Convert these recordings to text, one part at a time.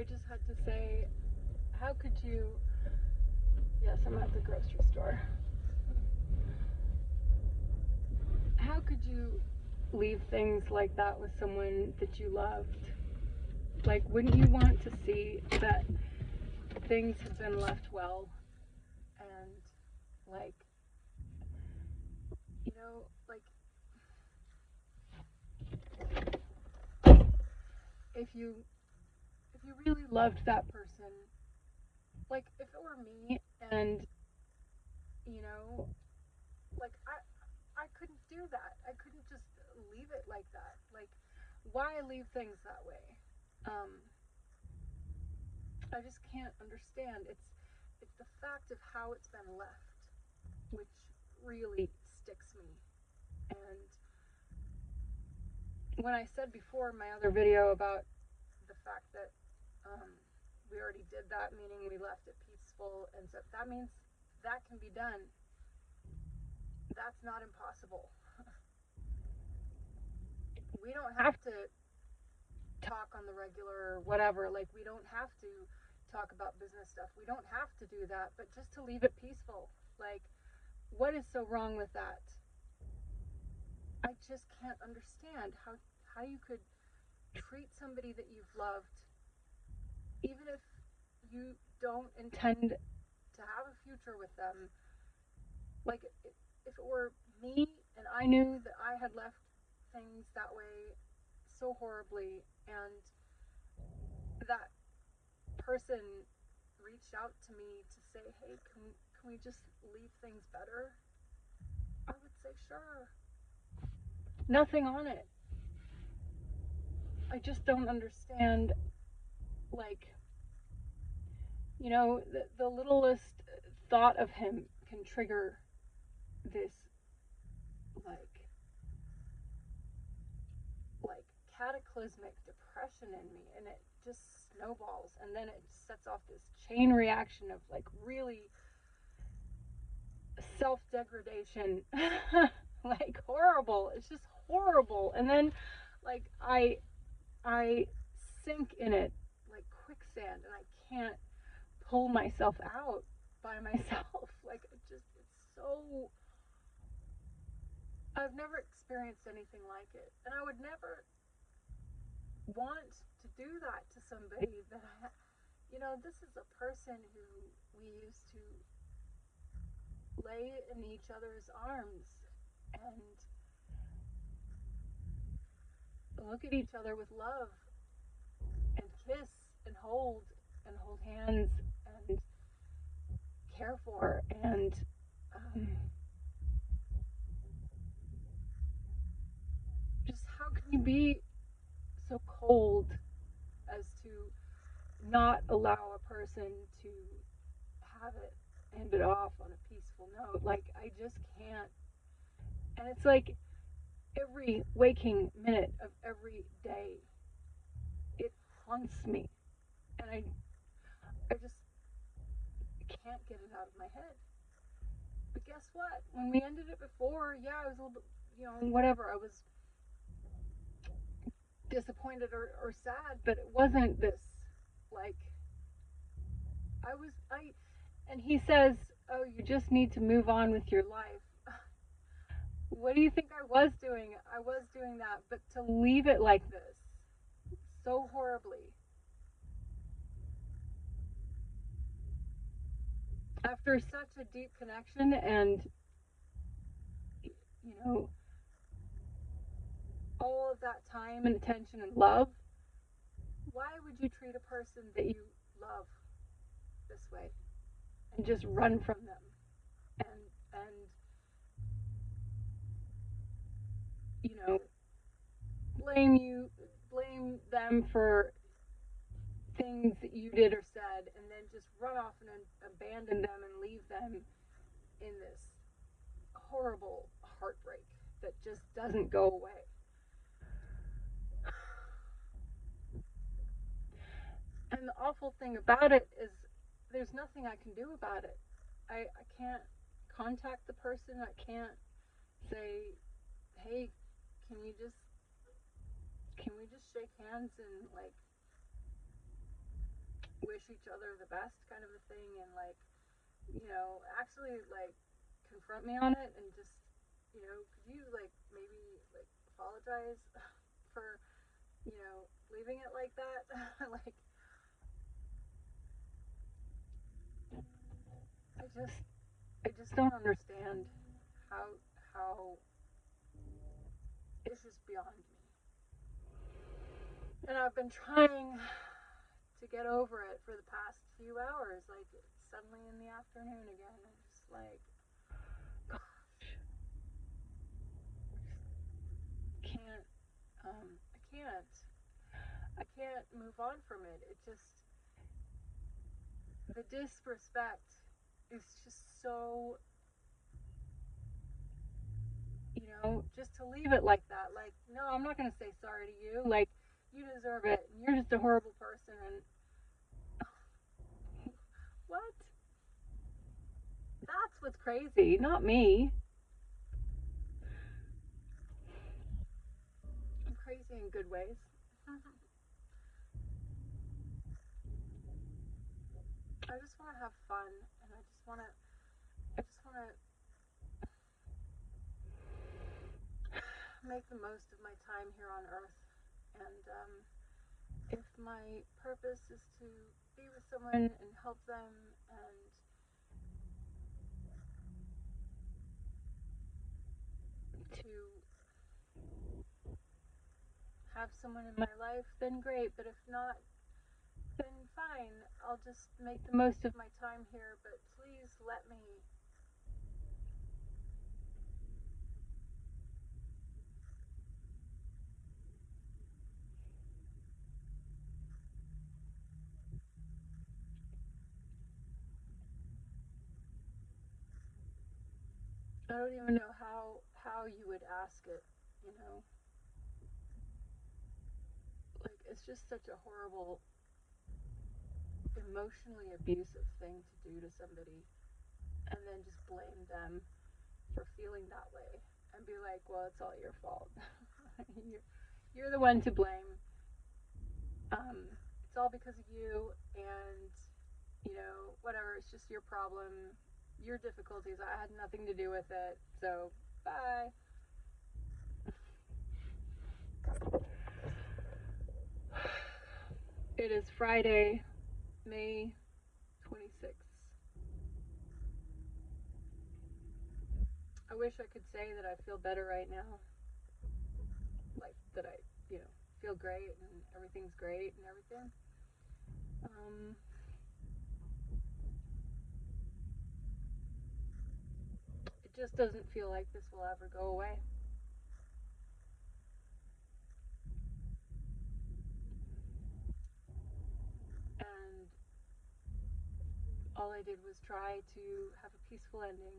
I just had to say, how could you, yes, I'm at the grocery store. How could you leave things like that with someone that you loved? Like, wouldn't you want to see that things have been left well? And, like, you know, like, if you really loved that person, like, if it were me and, you know, like, I couldn't do that. I couldn't just leave it like that. Like, why leave things that way? Um, I just can't understand. It's the fact of how it's been left, which really sticks me. And when I said before in my other video about the fact that we already did that, meaning we left it peaceful, and so that means that can be done. That's not impossible. We don't have to talk on the regular or whatever. Like, we don't have to talk about business stuff. We don't have to do that, but just to leave it peaceful. Like, what is so wrong with that? I just can't understand how you could treat somebody that you've loved, even if you don't intend to have a future with them. Like, if it were me and I knew that I had left things that way so horribly, and that person reached out to me to say, hey, can we just leave things better? I would say sure. Nothing on it. I just don't understand, like, you know, the littlest thought of him can trigger this, like cataclysmic depression in me, and it just snowballs, and then it sets off this chain reaction of, like, really self-degradation. Like, horrible. It's just horrible. And then, like, I sink in it like quicksand, and I can't pull myself out by myself. Like, it's so, I've never experienced anything like it, and I would never want to do that to somebody that this is a person who we used to lay in each other's arms and look at each other with love and kiss and hold hands and care for, and just how can you be so cold as to not allow a person to have it ended off on a peaceful note? Like, I just can't. And it's like every waking minute of every day, it haunts me, and I just can't get it out of my head. But guess what? When we ended it before, yeah, I was a little bit, whatever. I was disappointed or sad, but it wasn't this, like, and he says, oh, you just need to move on with your life. What do you think I was doing? I was doing that, but to leave it like this so horribly after such a deep connection, and all of that time and attention and love, why would you treat a person that you love this way and just run from them and blame them for things that you did or said, and then just run off and abandon them and leave them in this horrible heartbreak that just doesn't go away? And the awful thing about it is there's nothing I can do about it. I can't contact the person. I can't say, hey, can we just shake hands and, like, wish each other the best kind of a thing, and like, actually like confront me on it and just, could you like maybe like apologize for, leaving it like that? Like, I just I just don't understand how it's just beyond me. And I've been trying to get over it for the past few hours. Like, it's suddenly in the afternoon again. I'm just like, gosh, can't. I can't. I can't move on from it. It just, the disrespect is just so, just to leave it like that. Like, no, I'm not gonna say sorry to you. Like, you deserve it. And you're just a horrible person. And what? That's what's crazy, not me. I'm crazy in good ways. I just want to have fun, and I just want to make the most of my time here on Earth. And if my purpose is to be with someone and help them and to have someone in my life, then great. But if not, then fine. I'll just make the most of my time here. But please let me. I don't even know how you would ask it. You know, like, it's just such a horrible, emotionally abusive thing to do to somebody, and then just blame them for feeling that way and be like, well, it's all your fault. you're the one to blame. It's all because of you, and whatever. It's just your problem, your difficulties. I had nothing to do with it. So bye. It is Friday, May 26th. I wish I could say that I feel better right now, like that I, feel great and everything's great and everything. Um, it just doesn't feel like this will ever go away. And all I did was try to have a peaceful ending.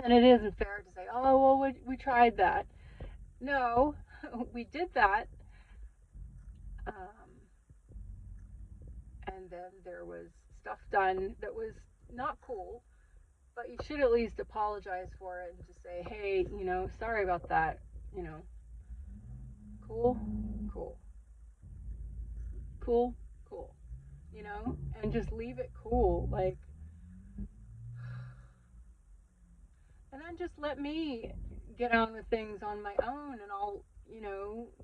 And it isn't fair to say, oh well, we tried that. No, we did that. Um, and then there was stuff done that was not cool. But you should at least apologize for it and just say, hey, sorry about that. You know, cool, cool, cool, cool. And just leave it cool. Like, and then just let me get on with things on my own, and I'll,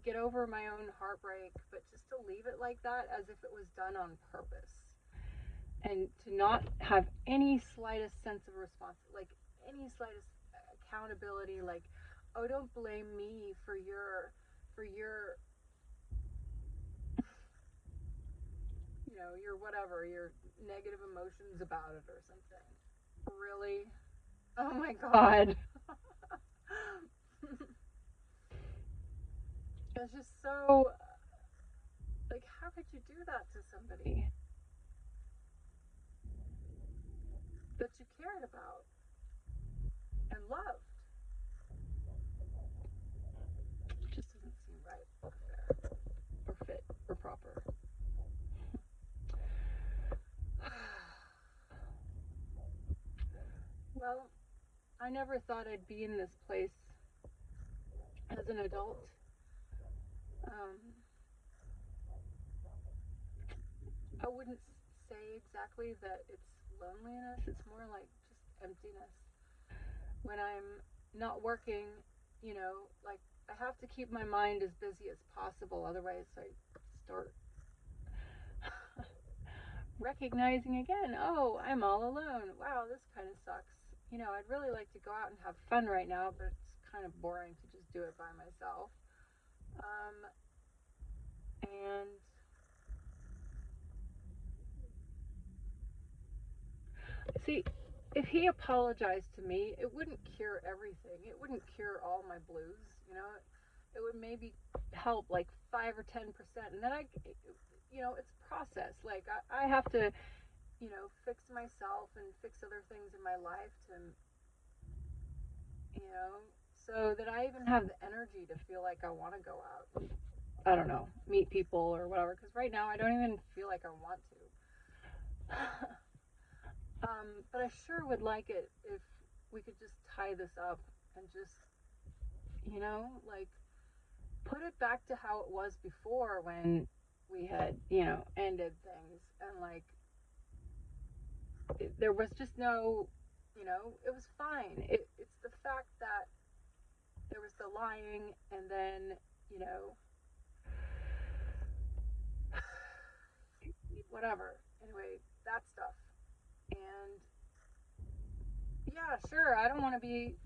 get over my own heartbreak. But just to leave it like that, as if it was done on purpose, and to not have any slightest sense of responsibility, like any slightest accountability, like, oh, don't blame me for your your whatever, your negative emotions about it or something. Really? Oh my god. It's just so, like, how could you do that to somebody that you cared about and loved? It just doesn't seem right or fair or fit or proper. Well, I never thought I'd be in this place as an adult. Um, wouldn't say exactly that it's loneliness. It's more like just emptiness. When I'm not working, like I have to keep my mind as busy as possible. Otherwise, I start recognizing again, oh, I'm all alone. Wow, this kind of sucks. I'd really like to go out and have fun right now, but it's kind of boring to just do it by myself. Um, and see, if he apologized to me, it wouldn't cure everything. It wouldn't cure all my blues. It would maybe help like 5 or 10%, and then it's a process. Like I have to, fix myself and fix other things in my life to, you know, so that I even have the energy to feel like I want to go out. And, I don't know, meet people or whatever. Because right now I don't even feel like I want to. But I sure would like it if we could just tie this up and just, like put it back to how it was before when we had, ended things and like there was just no, it was fine. It's the fact that there was the lying and then, you know, whatever. Anyway, that stuff. And yeah, sure, I don't want to be,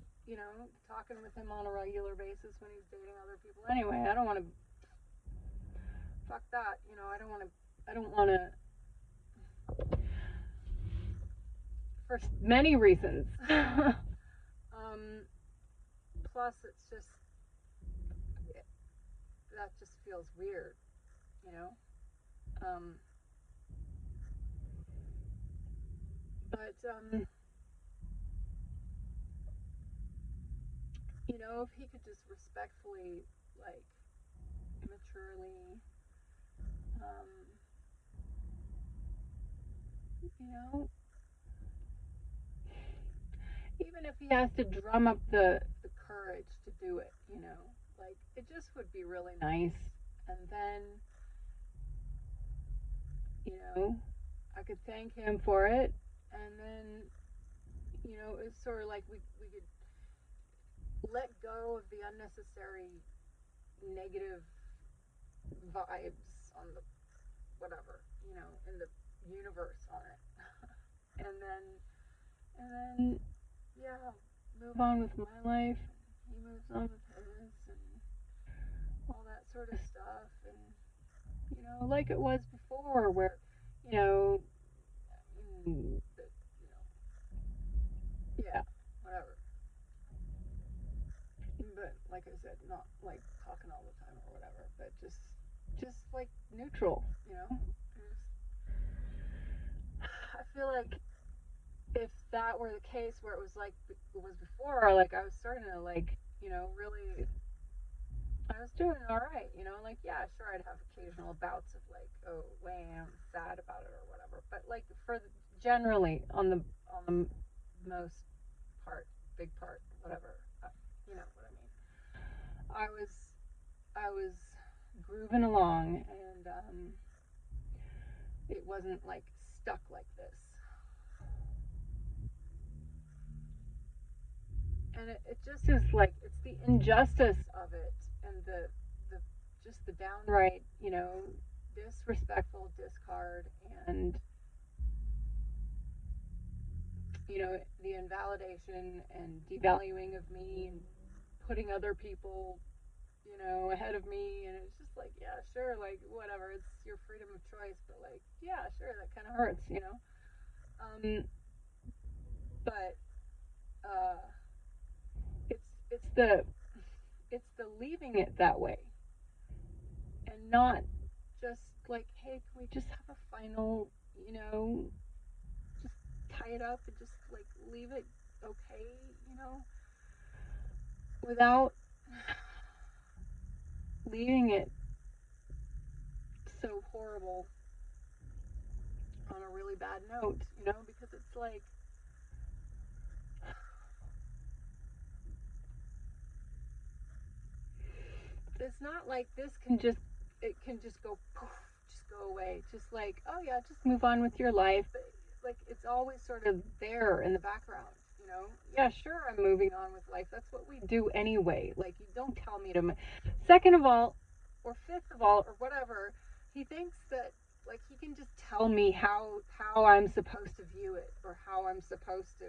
talking with him on a regular basis when he's dating other people. Anyway, I don't want to. Fuck that. I don't want to. I don't want to. For many reasons. Plus, it's just that just feels weird, you know. Um, but if he could just respectfully, like, maturely, um, you know, even if he has to drum up the courage to do it, like it just would be really nice. And then, I could thank him for it. And then, it's sort of like we could let go of the unnecessary negative vibes on the whatever, in the universe on it. and then and then yeah, move on with my life. He moves on with his and all that sort of stuff. And like it was before, where you know, yeah, whatever. But like I said, not like talking all the time or whatever, but just like neutral. I feel like if that were the case where it was like it was before, like I was starting to like, really, I was doing all right, like yeah, sure, I'd have occasional bouts of like, oh, wham, sad about it or whatever, but like generally on the most part, big part, whatever, you know what I mean. I was grooving along, and it wasn't like stuck like this. And it just is like it's the injustice of it and the just the downright, disrespectful discard and the invalidation and devaluing of me and putting other people ahead of me. And it's just like, yeah, sure, like whatever, it's your freedom of choice, but like, yeah, sure, that kind of hurts. um but uh it's the leaving it that way and not just like, hey, can we just have a final, just tie it up and just like leave it okay, without leaving it so horrible on a really bad note, because it's like it's not like this can just it can just go poof, go away. Just like, oh yeah, just move on with your life. But like it's always sort of there in the background, you know? Yeah, sure, I'm moving on with life. That's what we do anyway. Like you don't tell me to. Second of all, or fifth of all, or whatever, he thinks that like he can just tell me how I'm supposed to view it or how I'm supposed to,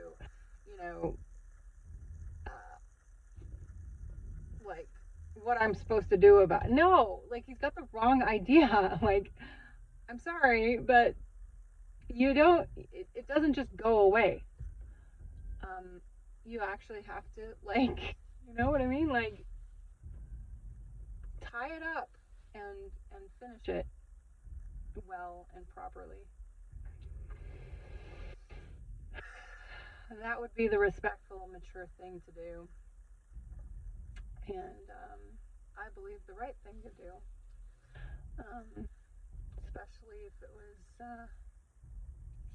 you know, uh, like what I'm supposed to do about it. No, like he's got the wrong idea. Like I'm sorry, but you don't. It doesn't just go away. You actually have to like, you know what I mean? Like tie it up and finish it well and properly. That would be the respectful, mature thing to do, and I believe the right thing to do. Especially if it was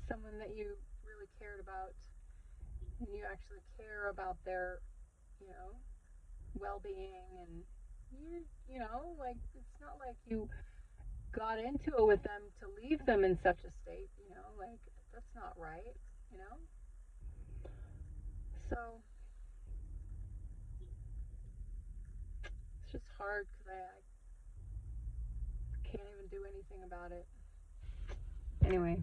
someone that you really cared about and you actually care about their, you know, well-being and you know, like it's not like you got into it with them to leave them in such a state, you know, like that's not right, you know. So it's just hard because I can't even do anything about it. Anyway,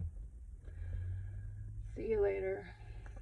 see you later.